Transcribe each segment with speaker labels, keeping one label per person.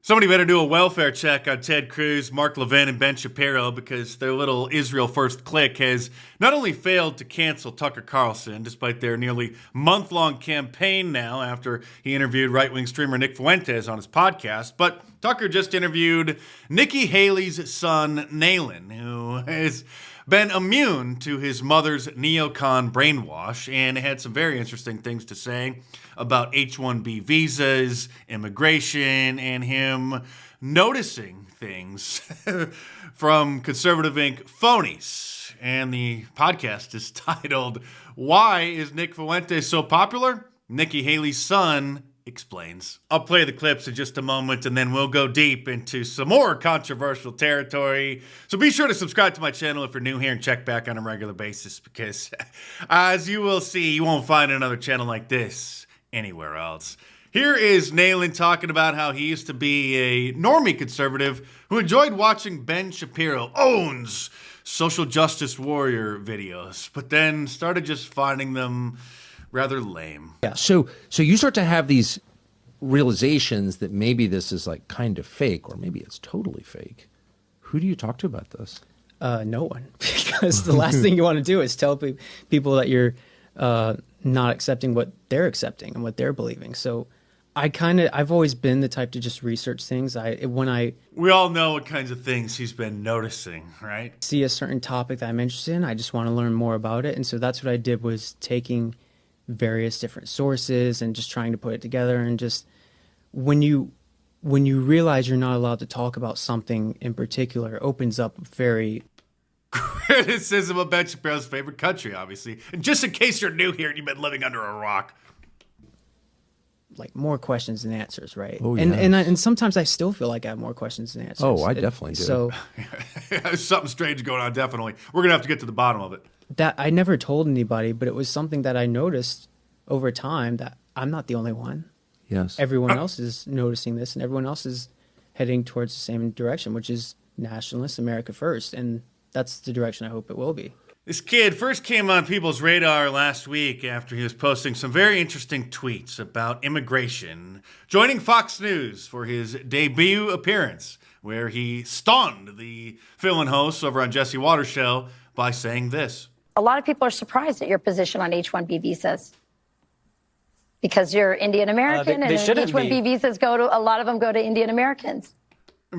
Speaker 1: Somebody better do a welfare check on Ted Cruz, Mark Levin, and Ben Shapiro because their little Israel First clique has not only failed to cancel Tucker Carlson, despite their nearly month-long campaign now after he interviewed right-wing streamer Nick Fuentes on his podcast, but Tucker just interviewed Nikki Haley's son, Nalin, who has been immune to his mother's neocon brainwash and had some very interesting things to say about H-1B visas, immigration, and him noticing things from Conservative Inc. phonies. And the podcast is titled, Why is Nick Fuentes So Popular? Nikki Haley's son explains. I'll play the clips in just a moment and then we'll go deep into some more controversial territory. So be sure to subscribe to my channel if you're new here and check back on a regular basis because as you will see, you won't find another channel like this anywhere else. Here is Nalin talking about how he used to be a normie conservative who enjoyed watching Ben Shapiro owns social justice warrior videos, but then started just finding them rather lame.
Speaker 2: Yeah, so you start to have these realizations that maybe this is like kind of fake, or maybe it's totally fake. Who do you talk to about this?
Speaker 3: No one, because the last thing you want to do is tell people that you're not accepting what they're accepting and what they're believing. So I've always been the type to just research things.
Speaker 1: We all know what kinds of things he's been noticing, right?
Speaker 3: See a certain topic that I'm interested in, I just want to learn more about it. And so that's what I did, was taking various different sources and just trying to put it together. And just when you realize you're not allowed to talk about something in particular, it opens up very
Speaker 1: criticism of Ben Shapiro's favorite country, obviously. And just in case you're new here and you've been living under a rock,
Speaker 3: like more questions than answers, right?
Speaker 2: Oh,
Speaker 3: and sometimes I still feel like I have more questions than answers.
Speaker 2: Oh, I definitely do.
Speaker 3: So
Speaker 1: there's something strange going on, definitely. We're going to have to get to the bottom of it.
Speaker 3: That I never told anybody, but it was something that I noticed over time, that I'm not the only one.
Speaker 2: Yes.
Speaker 3: Everyone else is noticing this, and everyone else is heading towards the same direction, which is nationalist, America first. And that's the direction I hope it will be.
Speaker 1: This kid first came on people's radar last week after he was posting some very interesting tweets about immigration, joining Fox News for his debut appearance, where he stunned the fill-in hosts over on Jesse Waters' show by saying this.
Speaker 4: A lot of people are surprised at your position on H-1B visas because you're Indian American, and H-1B visas a lot of them go to Indian Americans.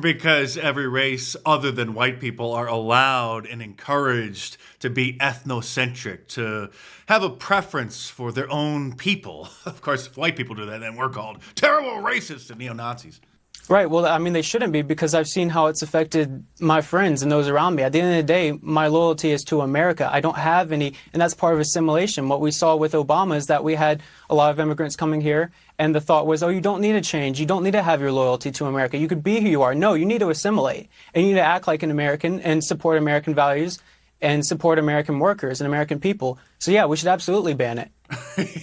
Speaker 1: Because every race other than white people are allowed and encouraged to be ethnocentric, to have a preference for their own people. Of course, if white people do that, then we're called terrible racists and neo-Nazis.
Speaker 5: Right. Well, I mean, they shouldn't be, because I've seen how it's affected my friends and those around me. At the end of the day, my loyalty is to America. I don't have any, and that's part of assimilation. What we saw with Obama is that we had a lot of immigrants coming here, and the thought was, oh, you don't need to change. You don't need to have your loyalty to America. You could be who you are. No, you need to assimilate, and you need to act like an American and support American values and support American workers and American people. So yeah, we should absolutely ban it.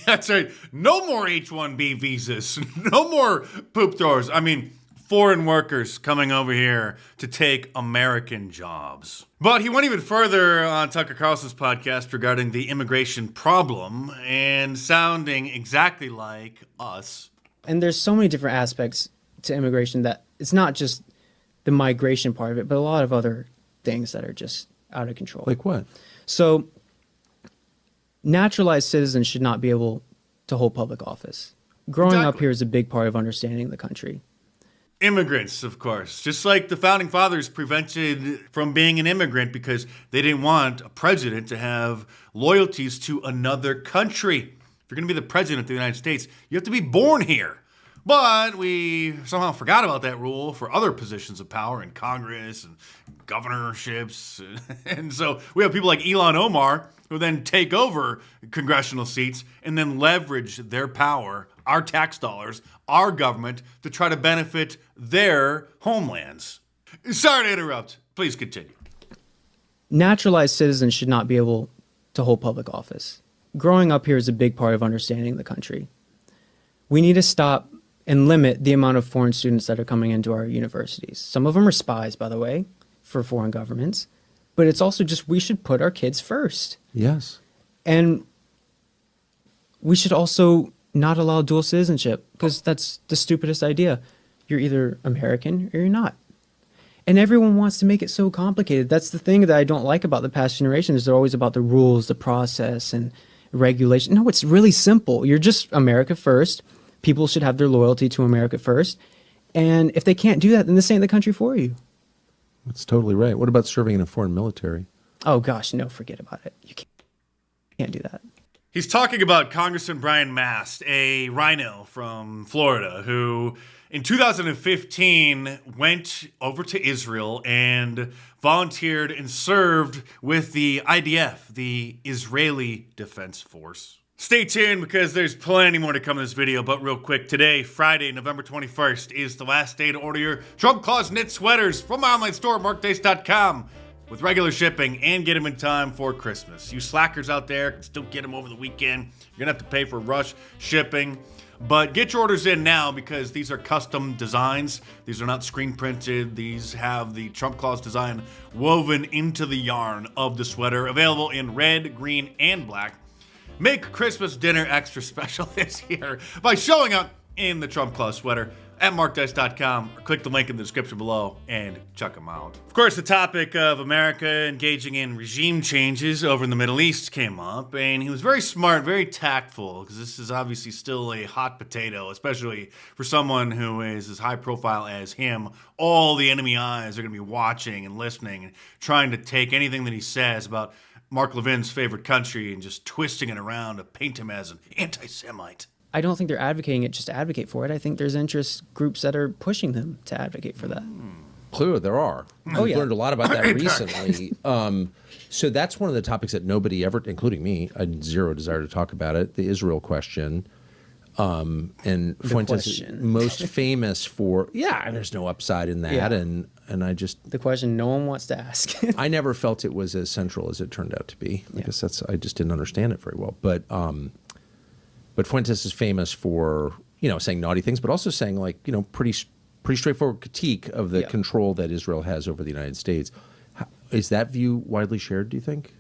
Speaker 1: That's right. No more H-1B visas. No more poop throwers. I mean, foreign workers coming over here to take American jobs. But he went even further on Tucker Carlson's podcast regarding the immigration problem and sounding exactly like us.
Speaker 3: And there's so many different aspects to immigration that it's not just the migration part of it, but a lot of other things that are just out of control.
Speaker 2: Like what?
Speaker 3: So naturalized citizens should not be able to hold public office. Growing up here is a big part of understanding the country.
Speaker 1: Immigrants, of course, just like the founding fathers prevented from being an immigrant because they didn't want a president to have loyalties to another country. If you're going to be the president of the United States, you have to be born here. But we somehow forgot about that rule for other positions of power in Congress and governorships. And so we have people like Ilhan Omar who then take over congressional seats and then leverage their power, our tax dollars, our government, to try to benefit their homelands. Sorry to interrupt. Please continue.
Speaker 3: Naturalized citizens should not be able to hold public office. Growing up here is a big part of understanding the country. We need to stop and limit the amount of foreign students that are coming into our universities. Some of them are spies, by the way, for foreign governments. But it's also just, we should put our kids first.
Speaker 2: Yes.
Speaker 3: And we should also not allow dual citizenship, because that's the stupidest idea. You're either American or you're not. And everyone wants to make it so complicated. That's the thing that I don't like about the past generations. They're always about the rules, the process, and regulation. No, it's really simple. You're just America first. People should have their loyalty to America first. And if they can't do that, then this ain't the country for you.
Speaker 2: That's totally right. What about serving in a foreign military?
Speaker 3: Oh, gosh, no, forget about it. You can't do that.
Speaker 1: He's talking about Congressman Brian Mast, a rhino from Florida, who in 2015 went over to Israel and volunteered and served with the IDF, the Israeli Defense Force. Stay tuned because there's plenty more to come in this video, but real quick, today, Friday, November 21st, is the last day to order your Trump Claus knit sweaters from my online store, markdace.com. With regular shipping and get them in time for Christmas. You slackers out there can still get them over the weekend. You're going to have to pay for rush shipping. But get your orders in now because these are custom designs. These are not screen printed. These have the Trump Claus design woven into the yarn of the sweater. Available in red, green, and black. Make Christmas dinner extra special this year by showing up in the Trump Claus sweater at markdice.com or click the link in the description below and check them out. Of course, the topic of America engaging in regime changes over in the Middle East came up, and he was very smart, very tactful, because this is obviously still a hot potato, especially for someone who is as high profile as him. All the enemy eyes are going to be watching and listening and trying to take anything that he says about Mark Levin's favorite country and just twisting it around to paint him as an anti-Semite.
Speaker 3: I don't think they're advocating it just to advocate for it. I think there's interest groups that are pushing them to advocate for that.
Speaker 2: Clearly there are.
Speaker 3: Oh, yeah.
Speaker 2: We've learned a lot about that recently. So that's one of the topics that nobody ever, including me, I had zero desire to talk about it, the Israel question. And Fuentes is most famous for, there's no upside in that.
Speaker 3: Yeah.
Speaker 2: And I just...
Speaker 3: The question no one wants to ask.
Speaker 2: I never felt it was as central as it turned out to be. I guess I just didn't understand it very well. But Fuentes is famous for, saying naughty things, but also saying pretty straightforward critique of the control that Israel has over the United States. Is that view widely shared, do you think?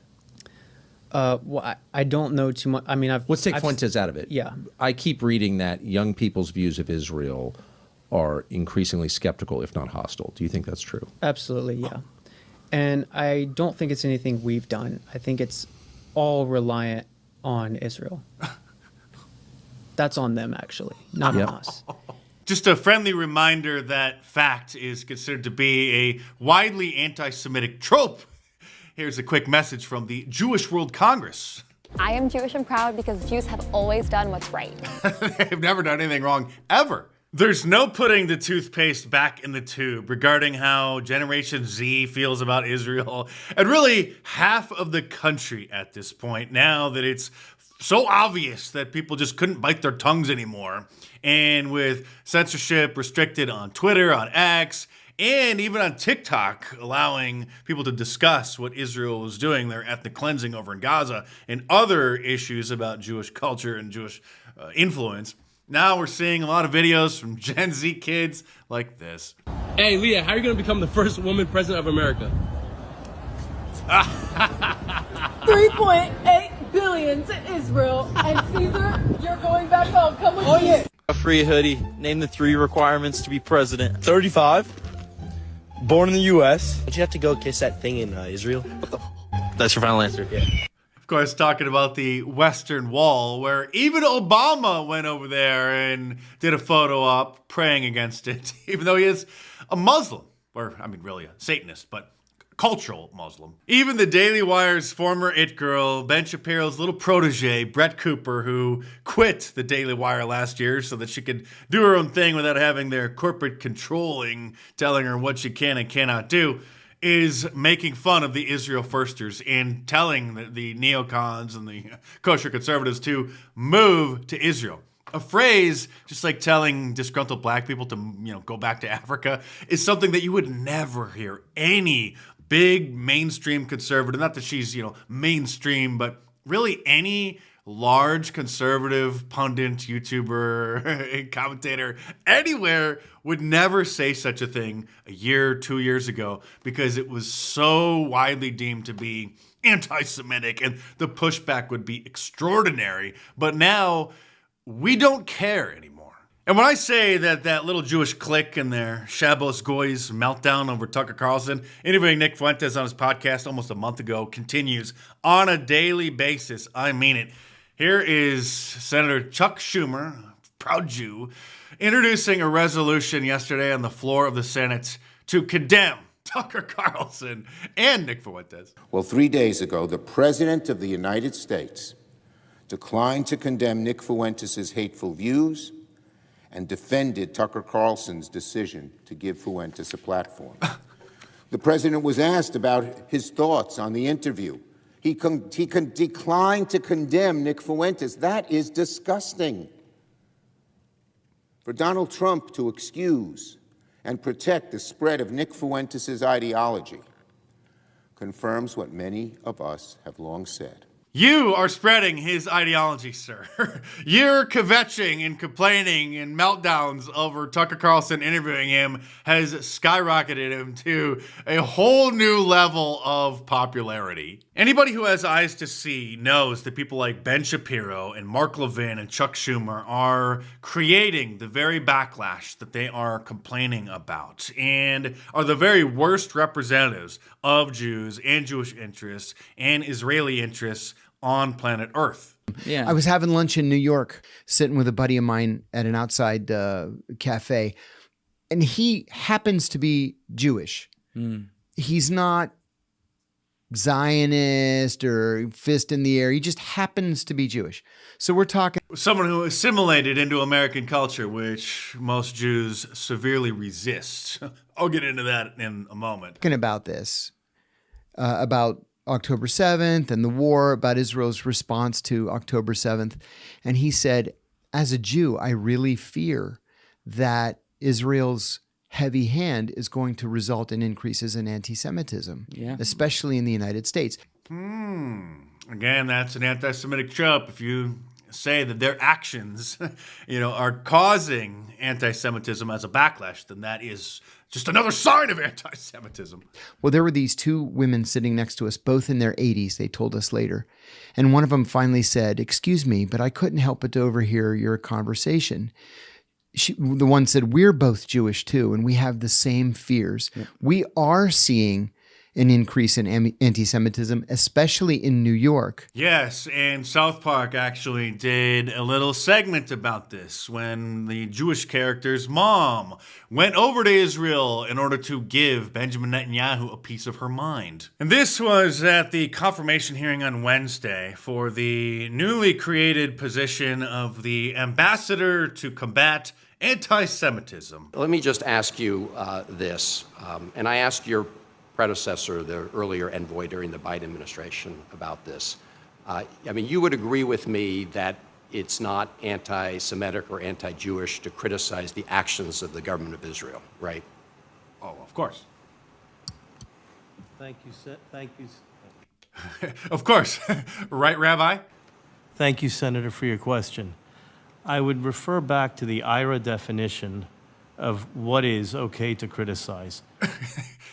Speaker 3: Well, I don't know too much. I mean,
Speaker 2: let's take Fuentes out of it.
Speaker 3: Yeah.
Speaker 2: I keep reading that young people's views of Israel are increasingly skeptical, if not hostile. Do you think that's true?
Speaker 3: Absolutely, yeah. And I don't think it's anything we've done. I think it's all reliant on Israel. That's on them, actually, not on us.
Speaker 1: Just a friendly reminder that fact is considered to be a widely anti-Semitic trope. Here's a quick message from the Jewish World Congress.
Speaker 6: I am Jewish and proud because Jews have always done what's right.
Speaker 1: They've never done anything wrong, ever. There's no putting the toothpaste back in the tube regarding how Generation Z feels about Israel, and really half of the country at this point, now that it's so obvious that people just couldn't bite their tongues anymore. And with censorship restricted on Twitter, on X, and even on TikTok, allowing people to discuss what Israel is doing, their ethnic cleansing over in Gaza, and other issues about Jewish culture and Jewish influence, now we're seeing a lot of videos from Gen Z kids like this.
Speaker 7: Hey, Leah, how are you going to become the first woman president of America?
Speaker 8: 3.8 billion to Israel, and Caesar, you're going back home. Come with me.
Speaker 9: A free hoodie. Name the 3 requirements to be president.
Speaker 10: 35. Born in the U.S. Don't you have to go kiss that thing in Israel?
Speaker 9: That's your final answer.
Speaker 10: Yeah.
Speaker 1: Of course, talking about the Western Wall, where even Obama went over there and did a photo op praying against it, even though he is a Muslim, or I mean really a Satanist, but cultural Muslim. Even the Daily Wire's former it girl, Ben Shapiro's little protege, Brett Cooper, who quit the Daily Wire last year so that she could do her own thing without having their corporate controlling telling her what she can and cannot do, is making fun of the Israel firsters and telling the neocons and the kosher conservatives to move to Israel. A phrase, just like telling disgruntled black people to, go back to Africa, is something that you would never hear any big mainstream conservative, not that she's, mainstream, but really any large conservative pundit, YouTuber, commentator, anywhere would never say such a thing a year, 2 years ago, because it was so widely deemed to be anti-Semitic and the pushback would be extraordinary. But now we don't care anymore. And when I say that little Jewish clique and their Shabbos Goys meltdown over Tucker Carlson, interviewing Nick Fuentes on his podcast almost a month ago, continues on a daily basis, I mean it. Here is Senator Chuck Schumer, proud Jew, introducing a resolution yesterday on the floor of the Senate to condemn Tucker Carlson and Nick Fuentes.
Speaker 11: Well, 3 days ago, the President of the United States declined to condemn Nick Fuentes' hateful views and defended Tucker Carlson's decision to give Fuentes a platform. The President was asked about his thoughts on the interview. He declined to condemn Nick Fuentes. That is disgusting. For Donald Trump to excuse and protect the spread of Nick Fuentes' ideology confirms what many of us have long said.
Speaker 1: You are spreading his ideology, sir. Your kvetching and complaining and meltdowns over Tucker Carlson interviewing him has skyrocketed him to a whole new level of popularity. Anybody who has eyes to see knows that people like Ben Shapiro and Mark Levin and Chuck Schumer are creating the very backlash that they are complaining about and are the very worst representatives of Jews and Jewish interests and Israeli interests on planet Earth.
Speaker 12: Yeah. I was having lunch in New York, sitting with a buddy of mine at an outside cafe, and he happens to be Jewish. He's not Zionist or fist in the air. He just happens to be Jewish. So we're talking
Speaker 1: someone who assimilated into American culture, which most Jews severely resist. I'll get into that in a moment.
Speaker 12: Talking about this, about October 7th and the war, about Israel's response to October 7th. And he said, as a Jew, I really fear that Israel's heavy hand is going to result in increases in anti-Semitism, especially in the United States.
Speaker 1: Again, that's an anti-Semitic trope. If you say that their actions, are causing anti-Semitism as a backlash, then that is just another sign of anti-Semitism.
Speaker 12: Well, there were these two women sitting next to us, both in their 80s, they told us later. And one of them finally said, "Excuse me, but I couldn't help but to overhear your conversation." The one said, "We're both Jewish too, and we have the same fears." Yeah. We are seeing an increase in anti-Semitism, especially in New York.
Speaker 1: Yes, and South Park actually did a little segment about this when the Jewish character's mom went over to Israel in order to give Benjamin Netanyahu a piece of her mind. And this was at the confirmation hearing on Wednesday for the newly created position of the ambassador to combat anti-Semitism.
Speaker 13: Let me just ask you this, and I asked your predecessor, the earlier envoy during the Biden administration, about this. You would agree with me that it's not anti-Semitic or anti-Jewish to criticize the actions of the government of Israel, right?
Speaker 1: Oh, of course.
Speaker 14: Thank you.
Speaker 1: Of course. Right, Rabbi?
Speaker 14: Thank you, Senator, for your question. I would refer back to the IRA definition of what is okay to criticize.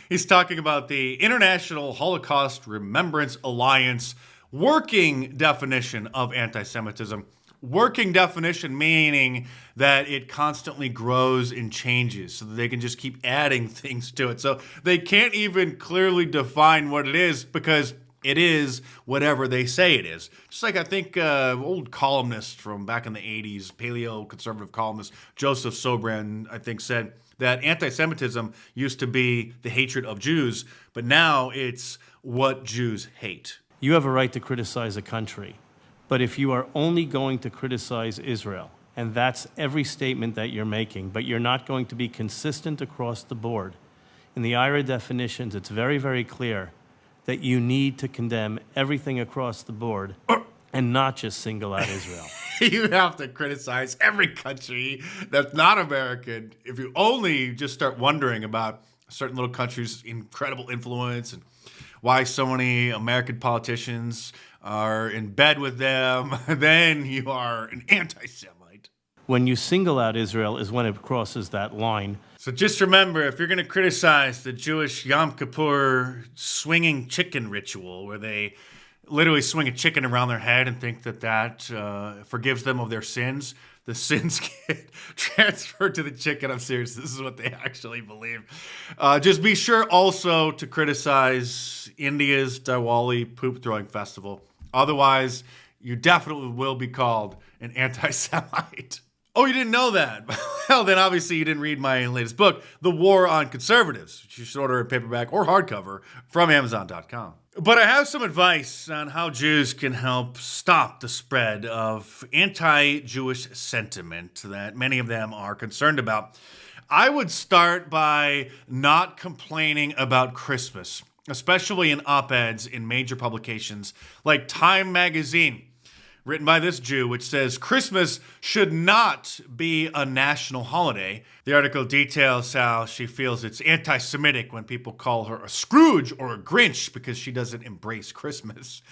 Speaker 1: He's talking about the International Holocaust Remembrance Alliance working definition of anti-Semitism. Working definition meaning that it constantly grows and changes so that they can just keep adding things to it. So they can't even clearly define what it is because it is whatever they say it is. Just like I think old columnist from back in the 80s, paleo-conservative columnist Joseph Sobran, I think, said that anti-Semitism used to be the hatred of Jews, but now it's what Jews hate.
Speaker 14: You have a right to criticize a country, but if you are only going to criticize Israel, and that's every statement that you're making, but you're not going to be consistent across the board, in the IRA definitions, it's very, very clear that you need to condemn everything across the board and not just single out Israel.
Speaker 1: You have to criticize every country that's not American if you only just start wondering about a certain little country's incredible influence and why so many American politicians are in bed with them. Then you are an anti-Semite.
Speaker 14: When you single out Israel is when it crosses that line.
Speaker 1: So just remember, if you're going to criticize the Jewish Yom Kippur swinging chicken ritual, where they literally swing a chicken around their head and think that forgives them of their sins, the sins get transferred to the chicken. I'm serious. This is what they actually believe. Just be sure also to criticize India's Diwali poop throwing festival. Otherwise, you definitely will be called an anti-Semite. Oh, you didn't know that? Well, then obviously you didn't read my latest book, The War on Conservatives, which you should order in paperback or hardcover from Amazon.com. But I have some advice on how Jews can help stop the spread of anti-Jewish sentiment that many of them are concerned about. I would start by not complaining about Christmas, especially in op-eds in major publications like Time magazine, written by this Jew, which says Christmas should not be a national holiday. The article details how she feels it's anti-Semitic when people call her a Scrooge or a Grinch because she doesn't embrace Christmas.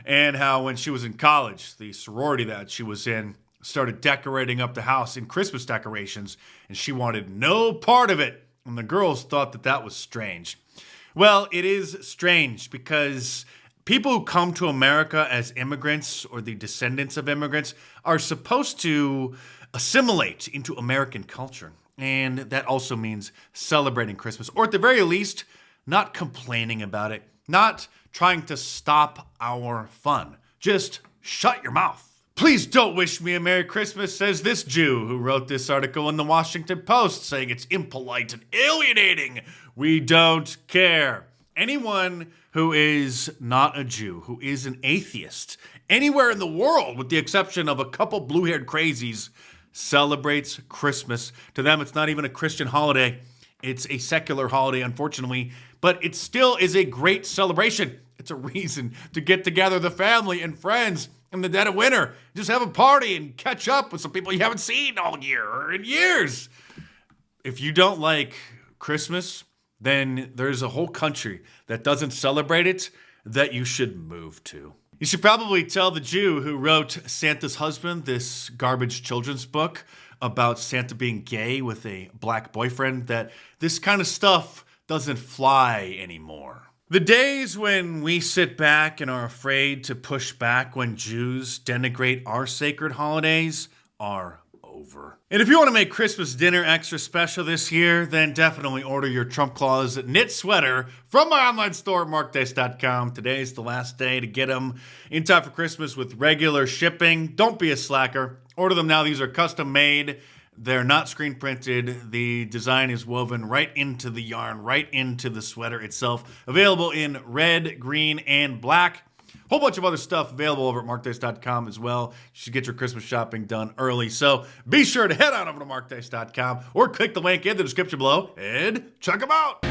Speaker 1: And how when she was in college, the sorority that she was in started decorating up the house in Christmas decorations, and she wanted no part of it. And the girls thought that that was strange. Well, it is strange because people who come to America as immigrants or the descendants of immigrants are supposed to assimilate into American culture. And that also means celebrating Christmas, or at the very least, not complaining about it, not trying to stop our fun. Just shut your mouth. Please don't wish me a Merry Christmas, says this Jew who wrote this article in the Washington Post saying it's impolite and alienating. We don't care. Anyone who is not a Jew, who is an atheist, anywhere in the world, with the exception of a couple blue-haired crazies, celebrates Christmas. To them, it's not even a Christian holiday. It's a secular holiday, unfortunately, but it still is a great celebration. It's a reason to get together the family and friends in the dead of winter. Just have a party and catch up with some people you haven't seen all year or in years. If you don't like Christmas, then there's a whole country that doesn't celebrate it that you should move to. You should probably tell the Jew who wrote Santa's Husband, this garbage children's book about Santa being gay with a black boyfriend, that this kind of stuff doesn't fly anymore. The days when we sit back and are afraid to push back when Jews denigrate our sacred holidays are over. And if you want to make Christmas dinner extra special this year, then definitely order your Trump Claus knit sweater from my online store at markdice.com. Today's the last day to get them in time for Christmas with regular shipping. Don't be a slacker. Order them now. These are custom made. They're not screen printed. The design is woven right into the yarn, right into the sweater itself. Available in red, green, and black. Whole bunch of other stuff available over at markdice.com as well. You should get your Christmas shopping done early. So be sure to head on over to markdice.com or click the link in the description below and check them out.